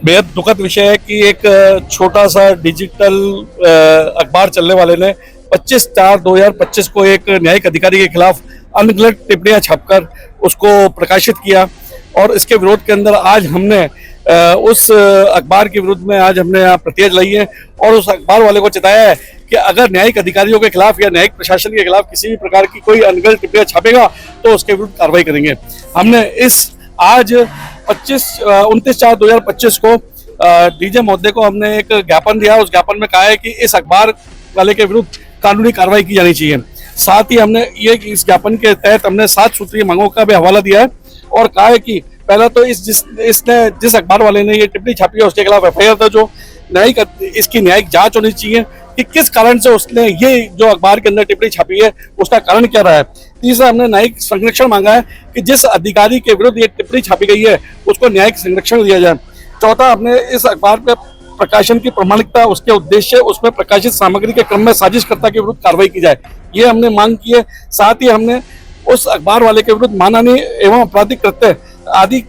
बेहद दुखद विषय है कि एक छोटा सा डिजिटल अखबार चलने वाले ने 25/4/2025 को एक न्यायिक अधिकारी के खिलाफ अनगलत टिप्पणियां छापकर उसको प्रकाशित किया। और इसके विरोध के अंदर आज हमने उस अखबार के विरुद्ध में आज हमने यहाँ प्रतिहत लाई है और उस अखबार वाले को चिताया है कि अगर न्यायिक अधिकारियों के खिलाफ या न्यायिक प्रशासन के खिलाफ किसी भी प्रकार की कोई अनगलत टिप्पणियां छापेगा तो उसके विरुद्ध कार्रवाई करेंगे। हमने इस आज 29/4/2025 को डीजे महोदय को हमने एक ज्ञापन दिया। उस ज्ञापन में कहा है कि इस अखबार वाले के विरुद्ध कानूनी कार्रवाई की जानी चाहिए। साथ ही हमने ये इस ज्ञापन के तहत हमने 7 सूत्रीय मांगों का भी हवाला दिया है और कहा है कि पहला तो इसने जिस अखबार वाले ने ये टिप्पणी छापी है उसके खिलाफ एफआईआर दर्ज हो, इसकी न्यायिक जांच होनी चाहिए कि किस कारण से उसने ये जो अखबार के अंदर टिप्पणी छापी है उसका कारण क्या रहा है। तीसरा हमने न्यायिक संरक्षण मांगा है कि जिस अधिकारी के विरुद्ध ये टिप्पणी छापी गई है उसको न्यायिक संरक्षण दिया जाए। चौथा, हमने इस अखबार के प्रकाशन की प्रामाणिकता, उसके उद्देश्य, उसमें प्रकाशित सामग्री के क्रम में साजिशकर्ता के विरुद्ध कार्रवाई की जाए, ये हमने मांग की है। साथ ही हमने उस अखबार वाले के विरुद्ध मानहानि एवं आपराधिक कृत्य आदि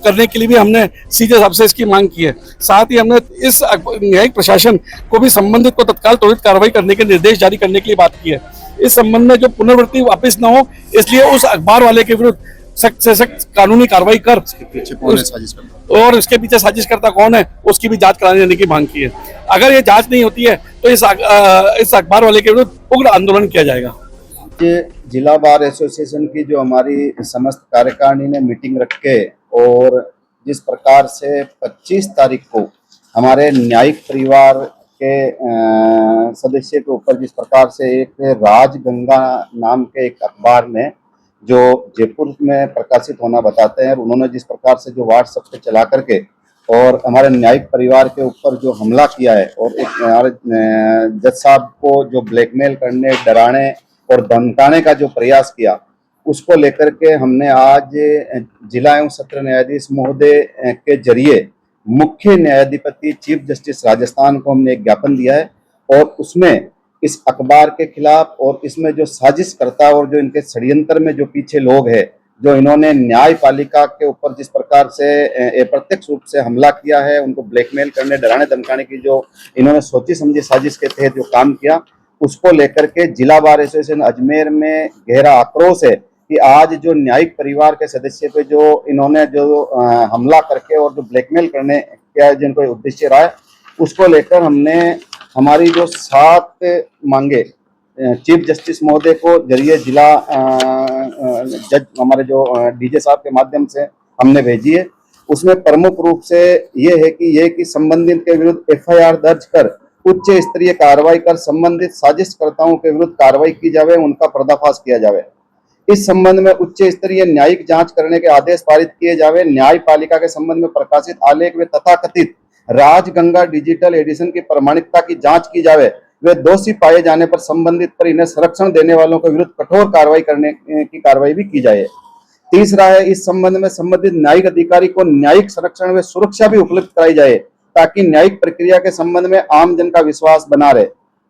करने के लिए भी हमने सीजे साहब से इसकी मांग की है। साथ ही हमने इस न्यायिक प्रशासन को भी संबंधित को तत्काल त्वरित कार्रवाई करने के निर्देश जारी करने के लिए बात की है। इस संबंध में जो पुनर्वृत्ति वापस न हो इसलिए उस अखबार वाले के विरुद्ध सख्त से सख्त कानूनी कार्रवाई कर और इसके पीछे साजिशकर्ता कौन है उसकी भी जांच कराने देने की मांग की है। अगर ये जांच नहीं होती है तो इस अखबार वाले के विरुद्ध उग्र आंदोलन किया जाएगा। जिला बार एसोसिएशन की जो हमारी समस्त कार्यकारिणी ने मीटिंग रख के और जिस प्रकार से 25 तारीख को हमारे न्यायिक परिवार के सदस्य के ऊपर जिस प्रकार से एक राजगंगा नाम के एक अखबार में जो जयपुर में प्रकाशित होना बताते हैं, उन्होंने जिस प्रकार से जो व्हाट्सएप पे चला करके और हमारे न्यायिक परिवार के ऊपर जो हमला किया है और एक हमारे जज साहब को जो ब्लैकमेल करने, डराने और धमकाने का जो प्रयास किया, उसको लेकर के हमने आज जिला एवं सत्र न्यायाधीश महोदय के जरिए मुख्य न्यायाधिपति चीफ जस्टिस राजस्थान को हमने एक ज्ञापन दिया है और उसमें इस अखबार के खिलाफ और इसमें जो साजिशकर्ता और जो इनके षड्यंत्र में जो पीछे लोग हैं, जो इन्होंने न्यायपालिका के ऊपर जिस प्रकार से अप्रत्यक्ष रूप से हमला किया है, उनको ब्लैकमेल करने, डराने धमकाने की जो इन्होंने सोची समझी साजिश के तहत जो काम किया, उसको लेकर के जिला बार एसोसिएशन अजमेर में गहरा आक्रोश है कि आज जो न्यायिक परिवार के सदस्य पे जो इन्होंने जो हमला करके और जो ब्लैकमेल करने का जिनको उद्देश्य रहा है, उसको लेकर हमने हमारी जो 7 मांगे चीफ जस्टिस महोदय को जरिए जिला जज हमारे जो डीजे साहब के माध्यम से हमने भेजी है। उसमें प्रमुख रूप से ये कि संबंधित के विरुद्ध एफआईआर दर्ज कर उच्च स्तरीय कार्रवाई कर संबंधित साजिशकर्ताओं के विरुद्ध कार्रवाई की जावे, उनका पर्दाफाश किया जावे। इस संबंध में उच्च स्तरीय न्यायिक जांच करने के आदेश पारित किए जावे। न्यायपालिका के संबंध में प्रकाशित आलेख में तथाकथित राजगंगा डिजिटल एडिशन की प्रामाणिकता की जांच की जावे। वे दोषी पाए जाने पर संबंधित पर इन्हें संरक्षण देने वालों के विरुद्ध कठोर कार्रवाई करने की कार्रवाई भी की जाए। तीसरा है, इस संबंध में संबंधित न्यायिक अधिकारी को न्यायिक संरक्षण व सुरक्षा भी उपलब्ध कराई जाए ताकि न्यायिक प्रक्रिया के संबंध में आम जन का विश्वास बना रहे।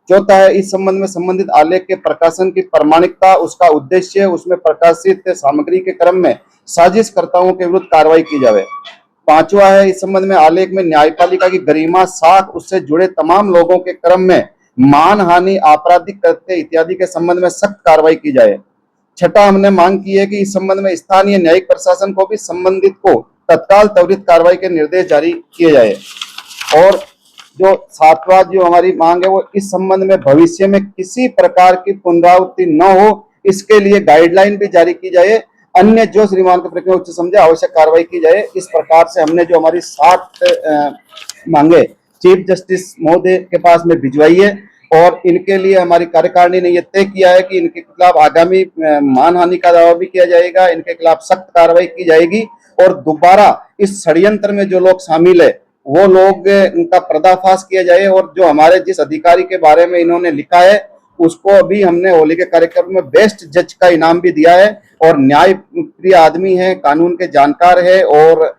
चौथा है, इस संबंध में संबंधित आलेख के प्रकाशन की प्रामाणिकता, उसका उद्देश्य, उसमें प्रकाशित सामग्री के क्रम में साजिशकर्ताओं के विरुद्ध कार्रवाई की जाए। पांचवा है, इस संबंध में आलेख में न्यायपालिका की गरिमा, साख, उससे जुड़े तमाम लोगों के क्रम में मानहानि, आपराधिक कृत्य इत्यादि के संबंध में सख्त कार्रवाई की जाए। छठा, हमने मांग की है कि इस संबंध में स्थानीय न्यायिक प्रशासन को भी संबंधित को तत्काल त्वरित कार्रवाई के निर्देश जारी किए जाए। और जो 7वां जो हमारी मांग है वो इस संबंध में भविष्य में किसी प्रकार की पुनरावृत्ति न हो, इसके लिए गाइडलाइन भी जारी की जाए। अन्य जो श्रीमान की प्रक्रिया उच्च समझे आवश्यक कार्रवाई की जाए। इस प्रकार से हमने जो हमारी 7 मांगे चीफ जस्टिस महोदय के पास में भिजवाई है और इनके लिए हमारी कार्यकारिणी ने यह तय किया है कि इनके खिलाफ आगामी मानहानि का दावा भी किया जाएगा, इनके खिलाफ सख्त कार्रवाई की जाएगी और दोबारा इस षड्यंत्र में जो लोग शामिल है वो लोग उनका पर्दाफाश किया जाए। और जो हमारे जिस अधिकारी के बारे में इन्होंने लिखा है उसको अभी हमने होली के कार्यक्रम में बेस्ट जज का इनाम भी दिया है और न्याय प्रिय आदमी है, कानून के जानकार है और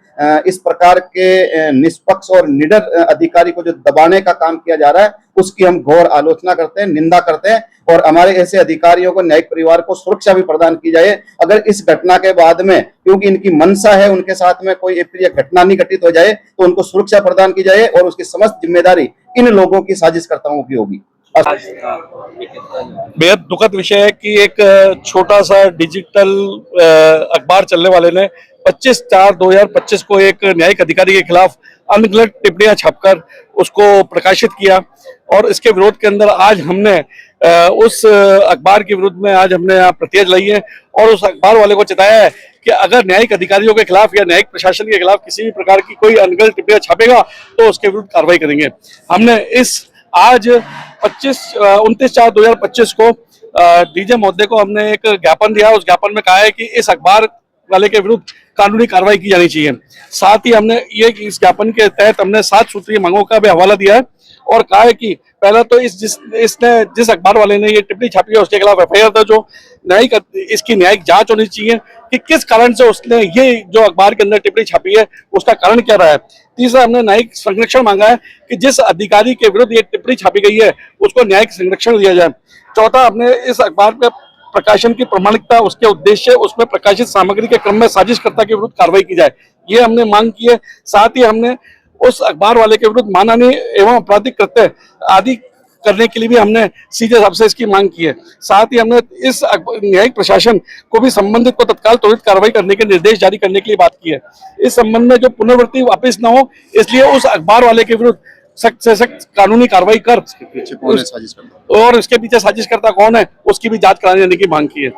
इस प्रकार के निष्पक्ष और निडर अधिकारी को जो दबाने का काम किया जा रहा है उसकी हम घोर आलोचना करते हैं, निंदा करते हैं और हमारे ऐसे अधिकारियों को, न्यायिक परिवार को सुरक्षा भी प्रदान की जाए। अगर इस घटना के बाद में, क्योंकि इनकी मंशा है उनके साथ में कोई अप्रिय घटना नहीं घटित हो जाए, तो उनको सुरक्षा प्रदान की जाए और उसकी समस्त जिम्मेदारी इन लोगों की, साजिशकर्ताओं की होगी। बेहद दुखद विषय है कि एक छोटा सा डिजिटल अखबार चलने वाले ने 25/4/2025 को एक न्यायिक अधिकारी के खिलाफ अनगलत टिप्पणियां छापकर उसको प्रकाशित किया और इसके विरोध के अंदर आज हमने उस अखबार के विरुद्ध में आज हमने यहाँ प्रतिहत लाई है और उस अखबार वाले को चेताया है कि अगर न्यायिक अधिकारियों के खिलाफ या न्यायिक प्रशासन के खिलाफ किसी भी प्रकार की कोई अनगलत टिप्पणियां छापेगा तो उसके विरुद्ध कार्रवाई करेंगे। हमने आज 29/4/2025 को डीजे महोदय को हमने एक ज्ञापन दिया। उस ज्ञापन में कहा है कि इस अखबार वाले के विरुद्ध कानूनी कार्रवाई की जानी चाहिए। साथ ही हमने इस ज्ञापन के तहत हमने 7 सूत्रीय मांगों का भी हवाला दिया है और कहा है कि पहला तो जिस अखबार वाले ने ये टिप्पणी छापी है उसके खिलाफ एफआईआर दर्ज हो, इसकी न्यायिक जांच होनी चाहिए कि किस कारण से उसने ये जो अखबार के अंदर टिप्पणी छापी है उसका कारण क्या रहा है। तीसरा, हमने न्यायिक संरक्षण मांगा है कि जिस अधिकारी के विरुद्ध ये टिप्पणी छापी गई है उसको न्यायिक संरक्षण दिया जाए। चौथा, हमने इस अखबार के प्रकाशन की प्रामाणिकता, उसके उद्देश्य, उसमें प्रकाशित सामग्री के क्रम में साजिशकर्ता के विरुद्ध कार्रवाई की जाए, ये हमने मांग की है। साथ ही हमने उस अखबार वाले के विरुद्ध मानहानि एवं आपराधिक कृत्य आदि करने के लिए भी हमने सीजे साहब से इसकी मांग की है। साथ ही हमने इस न्यायिक प्रशासन को भी संबंधित को तत्काल त्वरित कार्रवाई करने के निर्देश जारी करने के लिए बात की है। इस संबंध में जो पुनरावृत्ति वापस न हो, इसलिए उस अखबार वाले के विरुद्ध सख्त से सख्त कानूनी कार्रवाई कर पीछे कौन है साजिश करता और इसके पीछे साजिशकर्ता कौन है उसकी भी जांच कराने की मांग की है।